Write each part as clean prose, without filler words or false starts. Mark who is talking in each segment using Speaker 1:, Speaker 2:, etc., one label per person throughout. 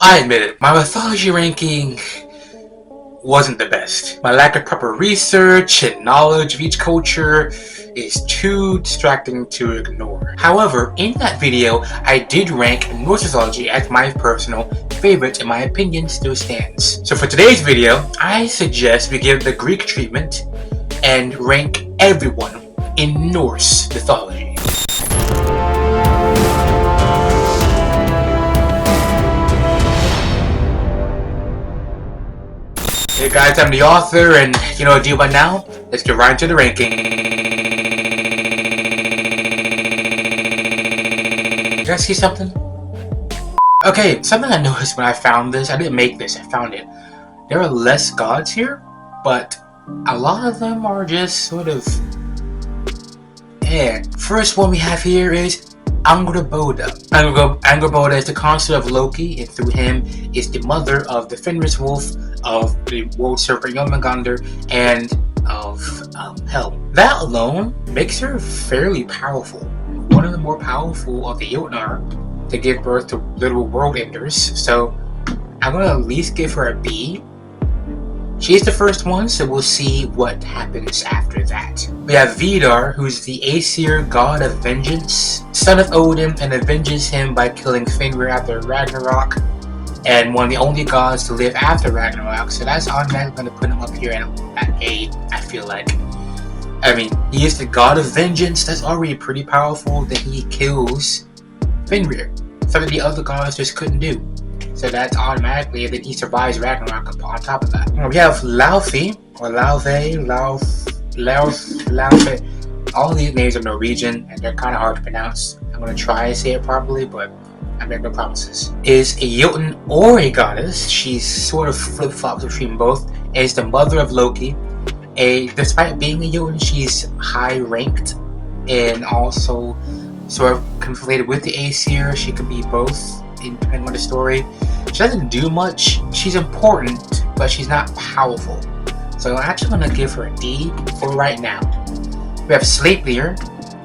Speaker 1: I admit it, my mythology ranking wasn't the best. My lack of proper research and knowledge of each culture is too distracting to ignore. However, in that video, I did rank Norse Mythology as my personal favorite, and my opinion still stands. So for today's video, I suggest we give the Greek treatment and rank everyone in Norse mythology. Hey guys, I'm the author, and you know what to do by now? Let's get right into the ranking. Did I see something? Okay, something I noticed when I found this, I didn't make this, I found it. There are less gods here, but a lot of them are just sort of... First one we have here is Angrboda. Angrboda is the consort of Loki, and through him is the mother of the Fenris wolf, of the world serpent Jormungandr, and of Hel. That alone makes her fairly powerful. One of the more powerful of the Jotnar to give birth to literal world enders, so I'm gonna at least give her a B. She's the first one, so we'll see what happens after that. We have Vidar, who's the Aesir god of vengeance, son of Odin, and avenges him by killing Fenrir after Ragnarok, and one of the only gods to live after Ragnarok, so that's automatically going to put him up here at A, I feel like. I mean, he is the god of vengeance, that's already pretty powerful, that he kills Fenrir, something the other gods just couldn't do. So that's automatically, that he survives Ragnarok on top of that. We have Laufey, or Laufey. All of these names are Norwegian, and they're kind of hard to pronounce. I'm going to try to say it properly, but I make no promises. Is a Jotun or a goddess. She's sort of flip-flops between both. Is the mother of Loki. Despite being a Jotun, she's high-ranked, and also sort of conflated with the Aesir. She could be both, depending on the story. She doesn't do much. She's important, but she's not powerful. So I'm actually going to give her a D for right now. We have Sleipnir,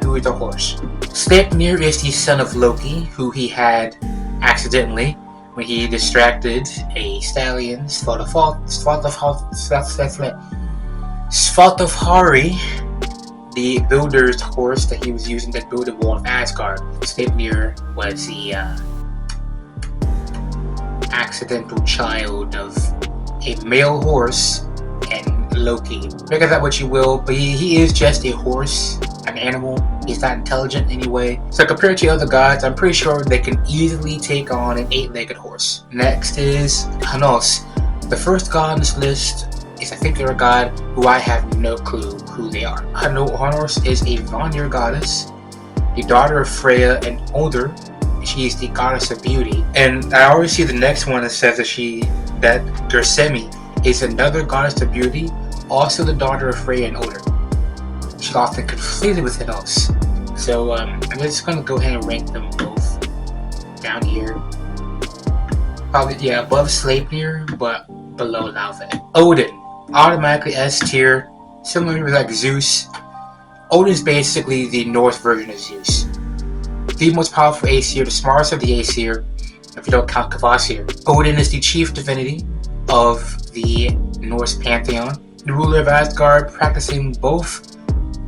Speaker 1: who is a horse. Sleipnir is the son of Loki, who he had accidentally when he distracted a stallion, Svatafari, the builder's horse that he was using to build the wall of Asgard. Sleipnir was the accidental child of a male horse and Loki. Make of that what you will, but he is just a horse, an animal. He's not intelligent anyway. So compared to other gods, I'm pretty sure they can easily take on an 8-legged horse. Next is Hanos. The first god on this list is, I think, they're a god who I have no clue who they are. Hanos is a Vanir goddess, the daughter of Freya and Oder. She is the goddess of beauty. And I always see the next one that says that Gersemi is another goddess of beauty, also the daughter of Freya and Oder. She's often conflated with Hanos. So I'm just going to go ahead and rank them both down here. Probably, yeah, above Sleipnir, but below Laufey. Odin, automatically S tier, similar to like Zeus. Odin's basically the Norse version of Zeus. The most powerful Aesir, the smartest of the Aesir, if you don't count Kvasir. Odin is the chief divinity of the Norse pantheon, the ruler of Asgard, practicing both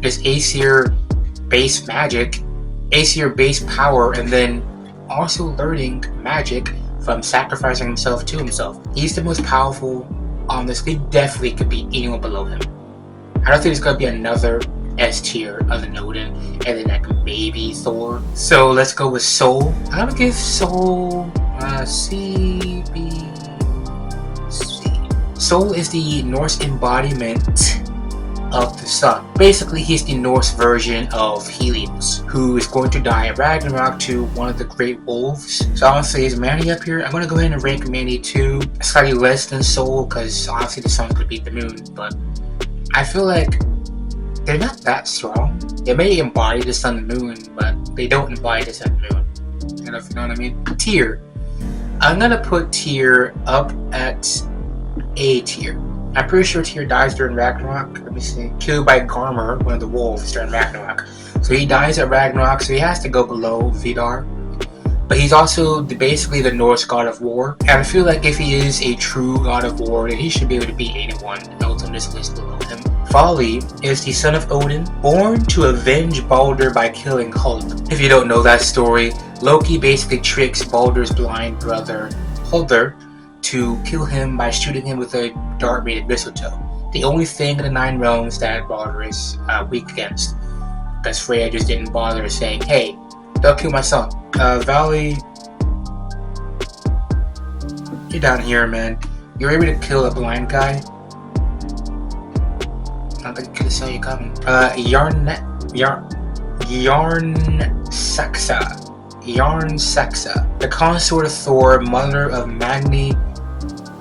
Speaker 1: this Aesir-based magic, Aesir-based power, and then also learning magic from sacrificing himself to himself. He's the most powerful on this. He definitely could be anyone below him. I don't think there's going to be another S tier other than Odin, and then like maybe Thor. So let's go with Sol. I'm gonna give Sol C, B, C. Sol is the Norse embodiment of the sun. Basically, he's the Norse version of Helios, who is going to die at Ragnarok to one of the great wolves. So honestly, is Manny up here? I'm gonna go ahead and rank Manny 2, slightly less than Sol, because obviously the sun's gonna beat the moon, but I feel like they're not that strong. They may embody the sun and moon, but they don't embody the sun and moon. You know what I mean? Tyr. I'm gonna put Tyr up at A tier. I'm pretty sure Tyr dies during Ragnarok. Let me see. Killed by Garmr, one of the wolves, during Ragnarok. So he dies at Ragnarok, so he has to go below Vidar. but he's also basically the Norse god of war. And I feel like if he is a true god of war, then he should be able to beat anyone else on this list below him. Vali is the son of Odin, born to avenge Baldur by killing Hulk. If you don't know that story, Loki basically tricks Baldur's blind brother, Hulder, to kill him by shooting him with a dart made of mistletoe. The only thing in the 9 realms that Baldur is weak against. Because Freya just didn't bother saying, hey, don't kill my son. Vali, you're down here, man. You're able to kill a blind guy. I think I could have saw you coming. Yarn Saxa, the consort of Thor, mother of Magni,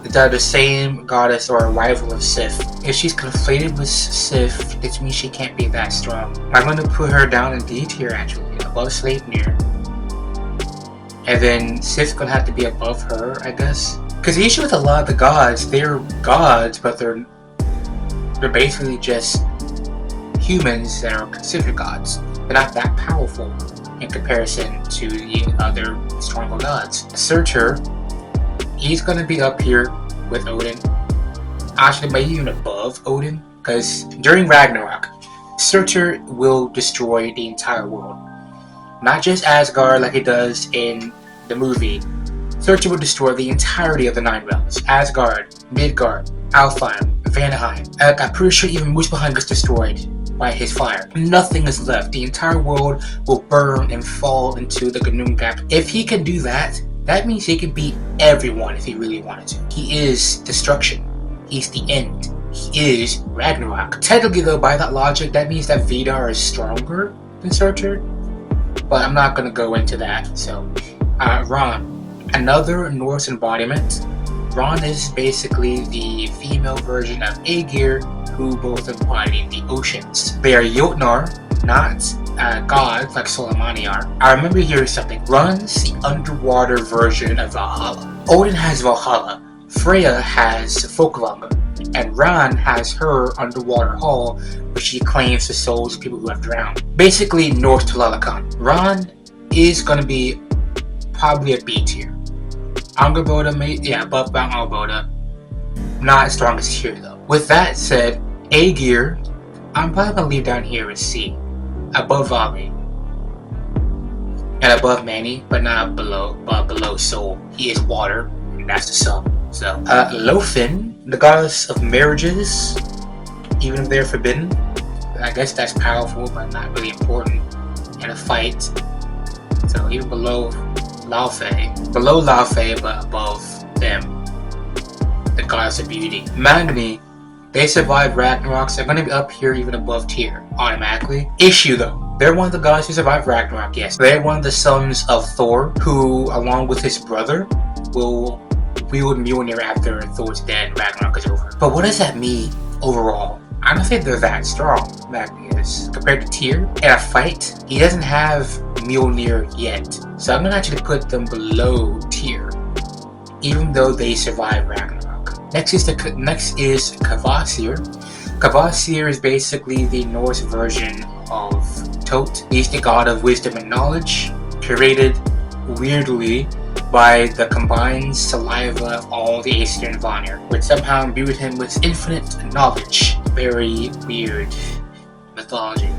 Speaker 1: the same goddess or rival of Sif. If she's conflated with Sif, it means she can't be that strong. I'm going to put her down in D tier actually, above Sleipnir. And then Sif's going to have to be above her, I guess. Because the issue with a lot of the gods, they're gods, but they're basically just humans that are considered gods. They're not that powerful in comparison to the other historical gods. Surtur, he's going to be up here with Odin. Actually, maybe even above Odin, because during Ragnarok, Surtur will destroy the entire world. Not just Asgard like he does in the movie. Surtur will destroy the entirety of the 9 realms. Asgard, Midgard, Alfheim, Vanaheim. I'm pretty sure even Muspelheim gets destroyed by his fire. Nothing is left. The entire world will burn and fall into the Gnum Gap. If he can do that, that means he can beat everyone if he really wanted to. He is destruction. He's the end. He is Ragnarok. Technically though, by that logic, that means that Vidar is stronger than Surtur. But I'm not going to go into that. So, Ran. Another Norse embodiment. Ran is basically the female version of Aegir, who both embody the oceans. They are Jotnar, not gods like Soleimani are. I remember hearing something. Ran's the underwater version of Valhalla. Odin has Valhalla, Freya has Folkvanga, and Ran has her underwater hall where she claims the souls of people who have drowned. Basically, Norse Tlalocan. Ran is going to be probably a B tier. Angerboda, above Mount Angerboda. Not as strong as tier though. With that said, Aegir, I'm probably going to leave down here as C. Above Vali. And above Mani, but not below Sol. He is water, and that's the sun. So, Lofin, the goddess of marriages, even if they're forbidden. I guess that's powerful, but not really important in a fight. So, even below Laufey, but above them, the goddess of beauty. Magni, they survived Ragnarok, so they're going to be up here even above tier, automatically. Issue though, they're one of the gods who survived Ragnarok, yes. They're one of the sons of Thor, who, along with his brother, will wield Mjolnir after Thor's dead and Ragnarok is over. But what does that mean overall? I don't think they're that strong, Magni is. Compared to Tyr, in a fight, he doesn't have Mjolnir yet. So I'm going to actually put them below Tyr, even though they survived Ragnarok. Next is Kvasir. Kvasir is basically the Norse version of Tot. He's the god of wisdom and knowledge, created weirdly by the combined saliva of all the Aesir and Vanir, which somehow imbued him with infinite knowledge. Very weird mythology.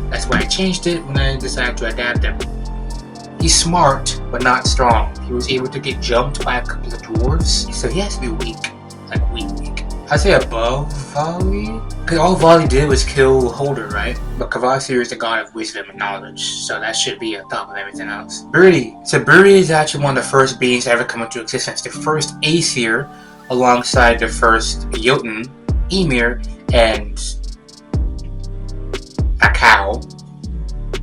Speaker 1: That's why I changed it when I decided to adapt him. He's smart, but not strong. He was able to get jumped by a couple of dwarves, so he has to be weak. Like weak. I'd say above Vali, because all Vali did was kill Holder, right? But Kvasir is the god of wisdom and knowledge, so that should be on top of everything else. Buri. So Buri is actually one of the first beings to ever come into existence. The first Aesir, alongside the first Jotun, Ymir, and a cow,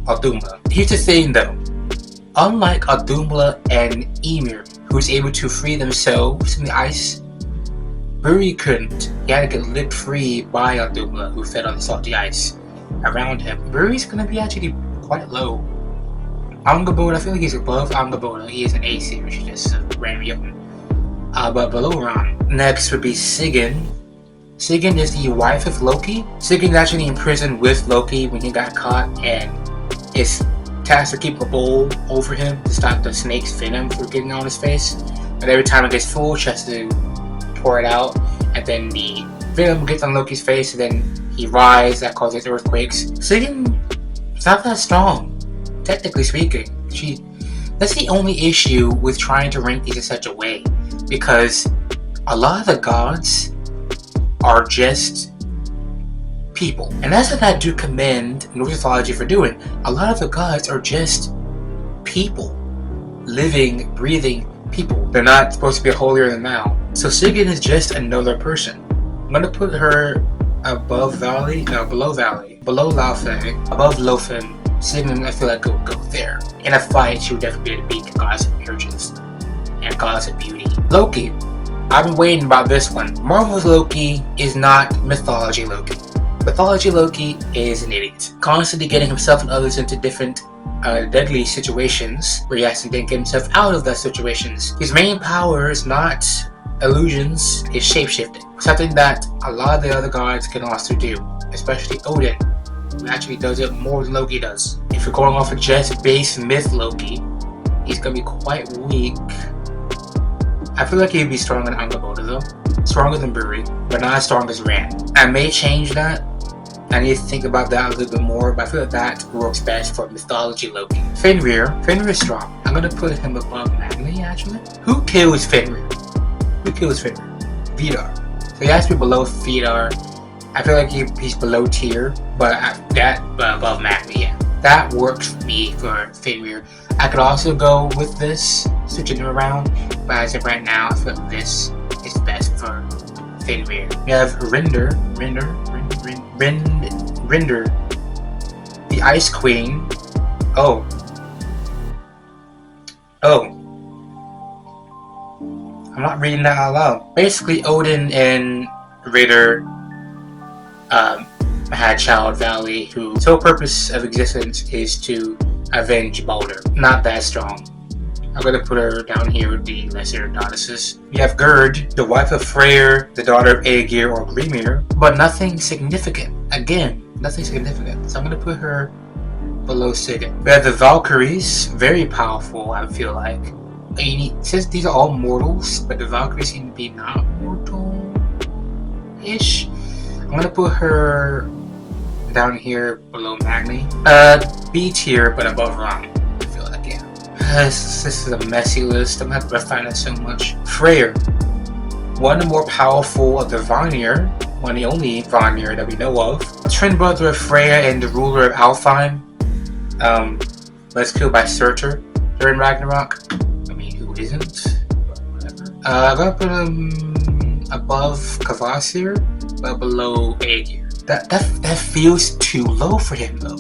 Speaker 1: Audumla. Here's the thing though. Unlike Audumla and Ymir, who's able to free themselves from the ice, Buri couldn't. He had to get licked free by Audumla, who fed on the salty ice around him. Buri's gonna be actually quite low. Angerboda, I feel like he's above Angerboda. He is an Aesir, she's just a random Jotun. But below Ran. Next would be Sigyn. Sigyn is the wife of Loki. Sigyn's actually imprisoned with Loki when he got caught, and is tasked to keep a bowl over him to stop the snake's venom from getting on his face. But every time it gets full, she has to pour it out, and then the venom gets on Loki's face, and then he rises. That causes earthquakes. Sigyn is not that strong, technically speaking. That's the only issue with trying to rank these in such a way, because a lot of the gods are just people, and that's what I do commend Norse Mythology for doing. A lot of the gods are just people, living, breathing people. They're not supposed to be holier than thou. So Sigyn is just another person. I'm gonna put her below Laufey, above Lofin. Sigyn, I feel like would go there. In a fight, she would definitely be able to beat the goddess of marriages and goddess of beauty. Loki. I've been waiting about this one. Marvel's Loki is not mythology Loki. Mythology Loki is an idiot, constantly getting himself and others into different deadly situations where he has to then get himself out of those situations. His main power is not illusions, is shapeshifting, something that a lot of the other gods can also do, especially Odin, who actually does it more than Loki does. If you're going off of just base myth Loki, he's gonna be quite weak. I feel like he'd be stronger than Angrboda though, stronger than Buri, but not as strong as Rand. I may change that. I need to think about that a little bit more, but I feel like that works best for mythology Loki. Fenrir is strong. I'm gonna put him above Magni actually. Who kills Fenrir? Vidar. So he has to be below Vidar. I feel like he's below tier, but above Magni, yeah. That works for me for Fenrir. I could also go with this, switching them around, but as of right now, I feel like this is best for Fenrir. We have Rinder, the Ice Queen. Oh. I'm not reading that out loud. Basically, Odin and Rinder had child Valley, whose sole purpose of existence is to avenge Balder. Not that strong. I'm gonna put her down here with the lesser goddesses. We have Gerd, the wife of Freyr, the daughter of Aegir or Grimir, but nothing significant. Again, nothing significant. So I'm gonna put her below Sigyn. We have the Valkyries, very powerful, I feel like. Since these are all mortals, but the Valkyries seem to be not mortal-ish, I'm gonna put her down here below Magni. B tier, but above Ram. I feel like, yeah. This is a messy list. I'm not refining it so much. Freyr, one of the more powerful of the Vanir, one of the only Vanir that we know of. Twin brother of Freya and the ruler of Alfheim. Was killed by Surtur during Ragnarok. I mean, who isn't? But whatever. I'm gonna put him above Kvasir, but below Aegir. That feels too low for him though.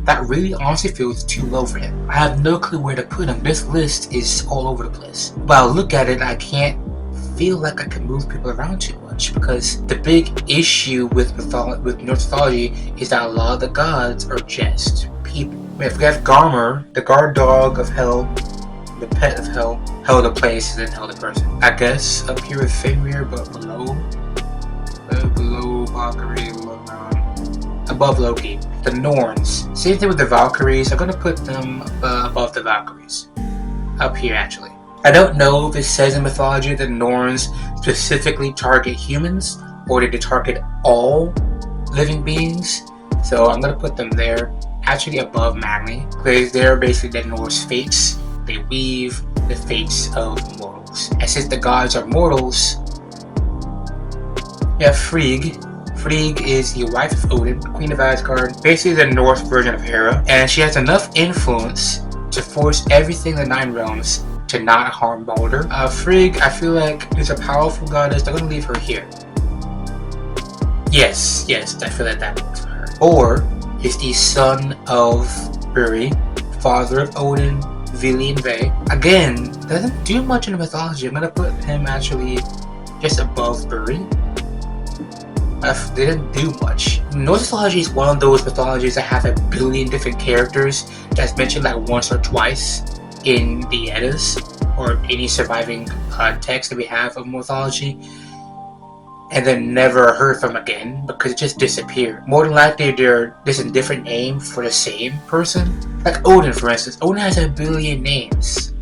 Speaker 1: That really honestly feels too low for him. I have no clue where to put him. This list is all over the place. But I look at it, I can't feel like I can move people around too much, because the big issue with Norse mythology is that a lot of the gods are just people. If we have Garmr, the guard dog of hell, the pet of hell, hell the place, and then hell the person. I guess up here with Fenrir, but below Valkyrie, above Loki. The Norns. Same thing with the Valkyries. I'm gonna put them above the Valkyries. Up here, actually. I don't know if it says in mythology that the Norns specifically target humans, or did they target all living beings. So I'm gonna put them there, actually above Magni, because they're basically the Norse fates. They weave the fates of mortals. And since the gods are mortals, we have Frigg. Frigg is the wife of Odin, Queen of Asgard, basically the Norse version of Hera, and she has enough influence to force everything in the Nine Realms to not harm Balder. Frigg, I feel like, is a powerful goddess. I'm gonna leave her here. Yes, I feel like that works for her. Or is the son of Buri, father of Odin, Vili, and Ve. Again, doesn't do much in the mythology. I'm gonna put him actually just above Buri. They didn't do much. Norse mythology is one of those mythologies that have a billion different characters that's mentioned like once or twice in the Eddas or any surviving text that we have of mythology. and then never heard from again because it just disappeared. More than likely, there's a different name for the same person. Like Odin, for instance. Odin has a billion names.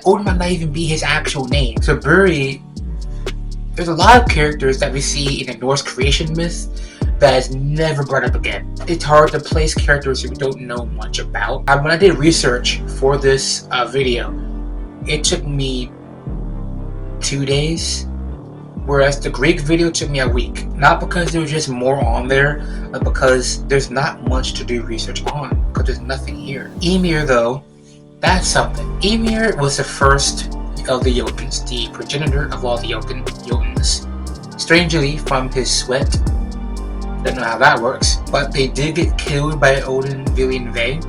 Speaker 1: Odin might not even be his actual name. So Buri, there's a lot of characters that we see in the Norse creation myth that is never brought up again. It's hard to place characters we don't know much about. When I did research for this video, it took me 2 days, whereas the Greek video took me a week. Not because there was just more on there, but because there's not much to do research on, because there's nothing here. Ymir, though, that's something. Ymir was the first of the Jotuns, the progenitor of all the Jotuns. Strangely, from his sweat. Don't know how that works, but they did get killed by Odin, Vili, and Ve.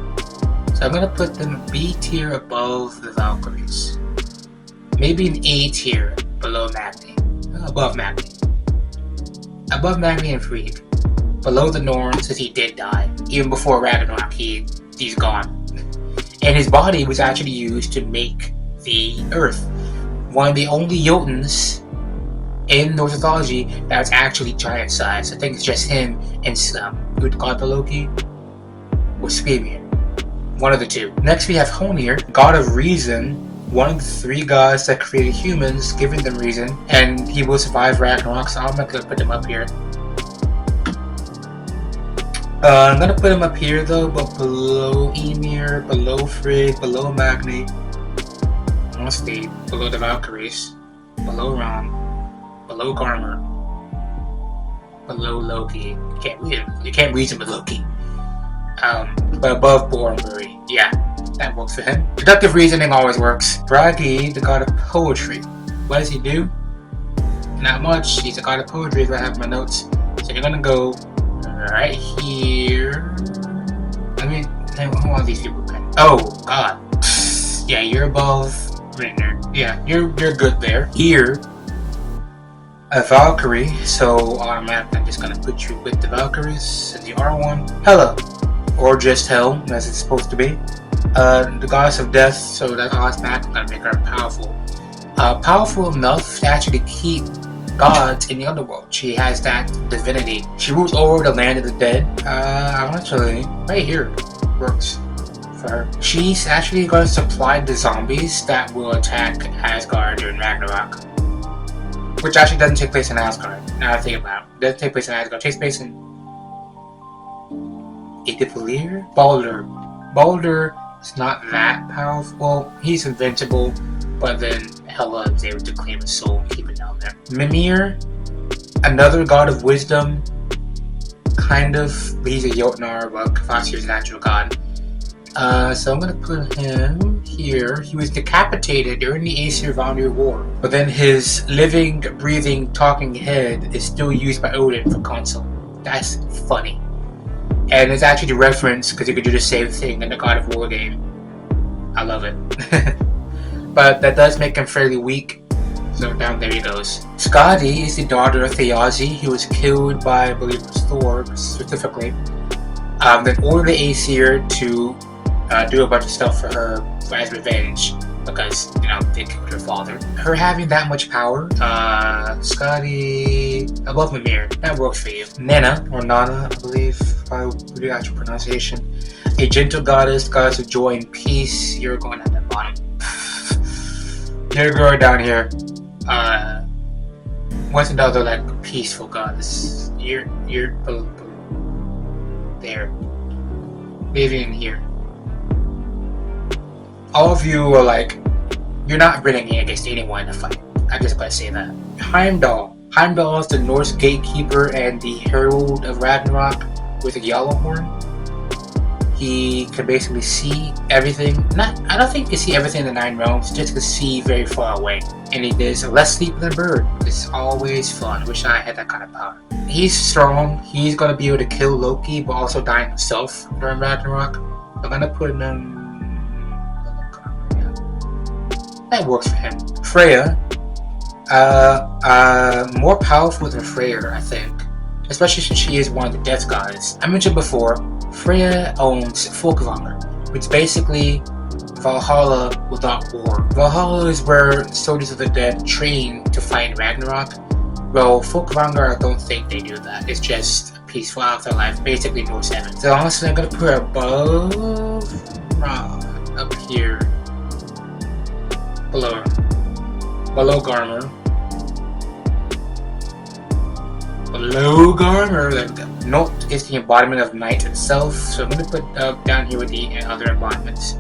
Speaker 1: So I'm gonna put them B tier above the Valkyries. Maybe an A tier below Magni. Above Magni. Above Magni and Frigg. Below the Norn, since he did die. Even before Ragnarok, he's gone. And his body was actually used to make the Earth. One of the only Jotuns in Norse Mythology that was actually giant size. I think it's just him and good god for Loki or Skrimir. One of the two. Next we have Honir, god of reason, one of the 3 gods that created humans, giving them reason, and he will survive Ragnarok, so I'm not gonna put him up here. I'm gonna put him up here though, but below Ymir, below Frigg, below Magni, honestly, below the Valkyries, below Ram, below Garmr, below Loki. You can't reason with Loki. But above Buri. Yeah, that works for him. Deductive reasoning always works. Bragi, the god of poetry. What does he do? Not much. He's a god of poetry if I have my notes. So you're gonna go right here. I mean, who are these people? Oh, God. Yeah, you're above Rinner. Yeah, you're good there. Here, a Valkyrie, so automatically I'm just gonna put you with the Valkyries and the R1. Hela, or just Hel, as it's supposed to be. The goddess of death, so that automatically gonna make her powerful. Powerful enough to actually keep gods in the underworld. She has that divinity. She rules over the land of the dead. Actually, right here works for her. She's actually gonna supply the zombies that will attack Asgard during Ragnarok. Which actually doesn't take place in Asgard, now that I think about it. It doesn't take place in Asgard, it takes place in Idiplir? Baldur is not that powerful. Well, he's invincible, but then Hela is able to claim his soul and keep it down there. Mimir, another god of wisdom, kind of, but he's a Jotnar, but Kvasir is a natural god. So I'm gonna put him here. He was decapitated during the Aesir-Vanir War, but then his living, breathing, talking head is still used by Odin for console. That's funny. And it's actually a reference because you could do the same thing in the God of War game. I love it. But that does make him fairly weak. So down there he goes. Skadi is the daughter of Thiazi. He was killed by, I believe, Thor specifically. Then ordered the Aesir to do a bunch of stuff for her as revenge because, they killed her father. Her having that much power, Skadi above Mimir, that works for you. Nana, or Nana, I believe, if I would do the actual pronunciation. A gentle goddess of joy and peace. You're going at the bottom. You're going down here. What's another like peaceful goddess? You're there. Maybe in here. All of you are like, you're not running against anyone in a fight. I just gotta say that. Heimdall. Heimdall is the Norse gatekeeper and the herald of Ragnarok with a yellow horn. He can basically see everything. I don't think he can see everything in the 9 realms, just can see very far away. And he does less sleep than a bird. It's always fun. Wish I had that kind of power. He's strong. He's gonna be able to kill Loki, but also die himself during Ragnarok. I'm gonna put him in. That works for him. Freya, more powerful than Freyr, I think. Especially since she is one of the death gods. I mentioned before, Freya owns Folkvanger, which is basically Valhalla without war. Valhalla is where soldiers of the dead train to fight in Ragnarok, Well, Folkvanger, I don't think they do that. It's just a peaceful afterlife, basically Norse heaven. So honestly, I'm gonna put her above, up here, below Garmer. Below Garmer, there we go. Note is the embodiment of night itself, so I'm gonna put down here with the other embodiments.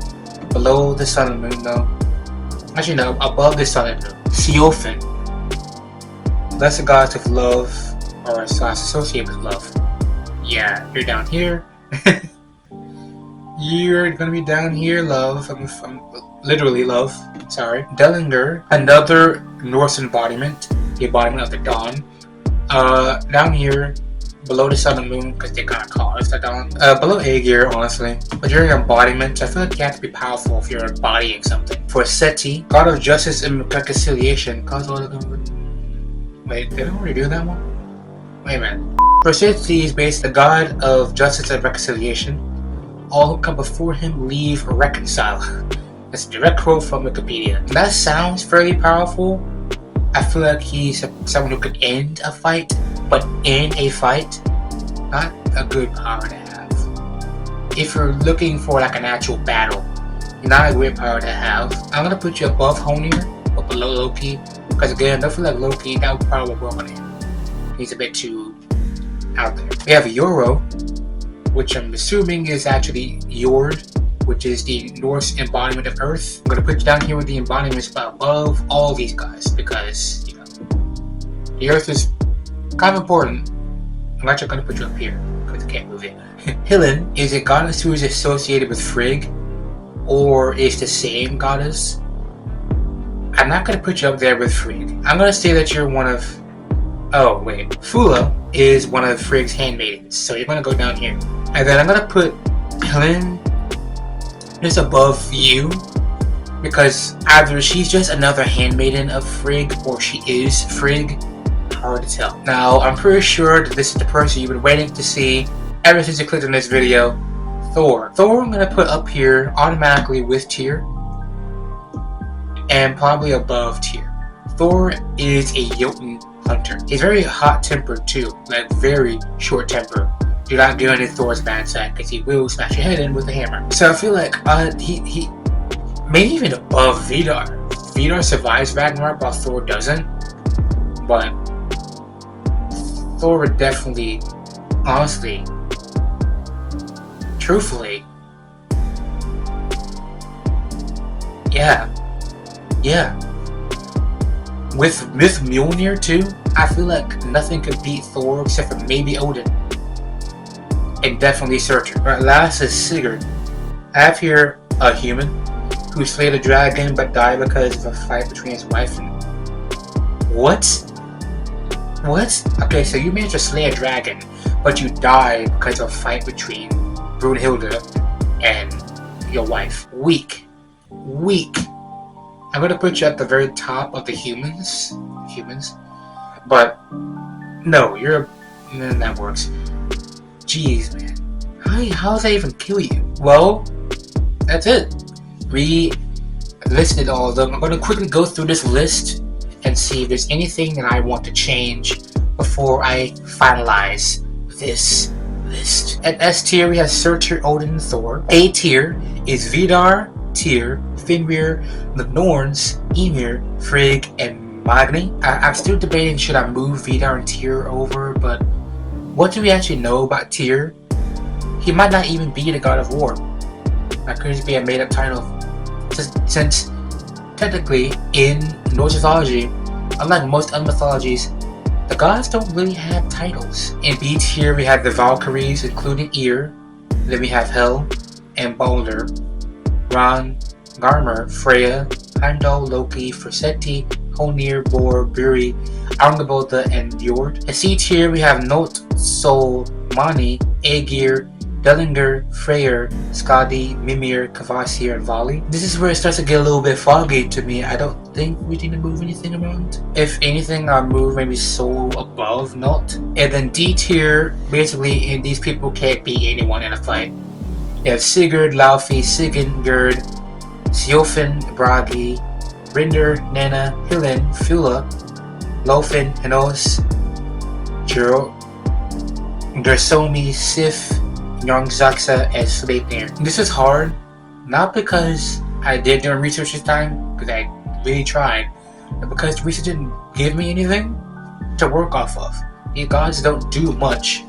Speaker 1: Below the sun and moon, though. Actually, no, above the sun and moon. Siofin. That's the gods of love, or associated with love. Yeah, you're down here. You're gonna be down here, love. I'm literally love. Sorry. Dellinger, another Norse embodiment, the embodiment of the dawn. Down here, below the sun and moon, because they kind of call us the dawn. Below Aegir, honestly. But you're an embodiment. I feel like you have to be powerful if you're embodying something. For Seti, god of justice and reconciliation. Wait, did I already do that one? Wait a minute. For Seti is based the god of justice and reconciliation. All who come before him leave reconcile. That's a direct quote from Wikipedia. That sounds fairly powerful. I feel like he's someone who could end a fight, but in a fight, not a good power to have. If you're looking for like an actual battle, not a great power to have. I'm gonna put you above Honir, but below Loki, because again, I feel like Loki, that would probably work on him. He's a bit too out there. We have Yoro, which I'm assuming is actually Jord, which is the Norse embodiment of Earth. I'm gonna put you down here with the embodiments above all these guys because, you know, the Earth is kind of important. I'm actually gonna put you up here because I can't move it. Hillen is a goddess who is associated with Frigg, or is the same goddess. I'm not gonna put you up there with Frigg. I'm gonna say that you're one of. Oh wait, Fula is one of Frigg's handmaidens, so you're gonna go down here, and then I'm gonna put Hillen just above you, because either she's just another handmaiden of Frigg or she is Frigg. Hard to tell. Now, I'm pretty sure that this is the person you've been waiting to see ever since you clicked on this video. Thor. Thor I'm going to put up here automatically with Tyr and probably above Tyr. Thor is a Jotun hunter. He's very hot-tempered too, like very short-tempered. Do not get into Thor's bad side because he will smash your head in with a hammer. So I feel like he maybe even above Vidar. Vidar survives Ragnarok while Thor doesn't. But Thor would definitely, honestly, truthfully, yeah. With Mjolnir too, I feel like nothing could beat Thor except for maybe Odin. And definitely Surtur. Right, last is Sigurd. I have here a human who slayed a dragon but died because of a fight between his wife and... What? Okay, so you managed to slay a dragon, but you died because of a fight between Brunhilde and your wife. Weak. I'm gonna put you at the very top of the humans. But no, that works. Jeez, man. How does that even kill you? Well, that's it. We listed all of them. I'm going to quickly go through this list and see if there's anything that I want to change before I finalize this list. At S tier, we have Surtur, Odin, and Thor. A tier is Vidar, Tyr, Fenrir, the Norns, Ymir, Frigg, and Magni. I'm still debating should I move Vidar and Tyr over, but what do we actually know about Tyr? He might not even be the god of war. That could just be a made-up title. Since technically in Norse mythology, unlike most other mythologies, the gods don't really have titles. In B tier, we have the Valkyries, including Ymir. Then we have Hel and Balder, Ran, Garmr, Freya, Heimdall, Loki, Forseti, Honir, Bor, Buri, Angrboda, and Jord. At C tier, we have Not, Sol, Mani, Aegir, Dellinger, Freyr, Skadi, Mimir, Kvasir, and Vali. This is where it starts to get a little bit foggy to me. I don't think we need to move anything around. If anything, I'll move maybe Sol above Not. And then D tier, basically, these people can't beat anyone in a fight. You have Sigurd, Laufey, Sigurd, Siofin, Bragi, Rinder, Nana, Hillen, Fula, Lofin, Hinos, Jiro, Dersomi, Sif, Yongzaksa, and Sleipnir. This is hard, not because I did no research this time, because I really tried, but because the research didn't give me anything to work off of. The gods don't do much,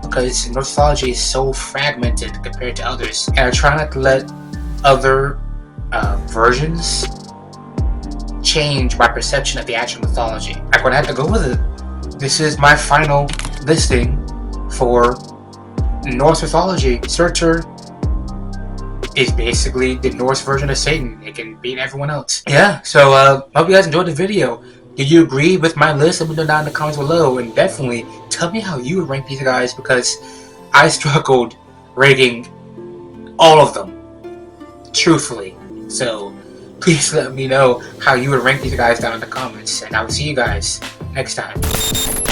Speaker 1: because Norse mythology is so fragmented compared to others, and I try not to let other versions change my perception of the actual mythology. I'm gonna have to go with it. This is my final listing for Norse mythology. Surtur is basically the Norse version of Satan. It can beat everyone else. Yeah, so hope you guys enjoyed the video. Did you agree with my list? Let me know down in the comments below, and definitely tell me how you would rank these guys, because I struggled ranking all of them, truthfully. So please let me know how you would rank these guys down in the comments, and I will see you guys next time.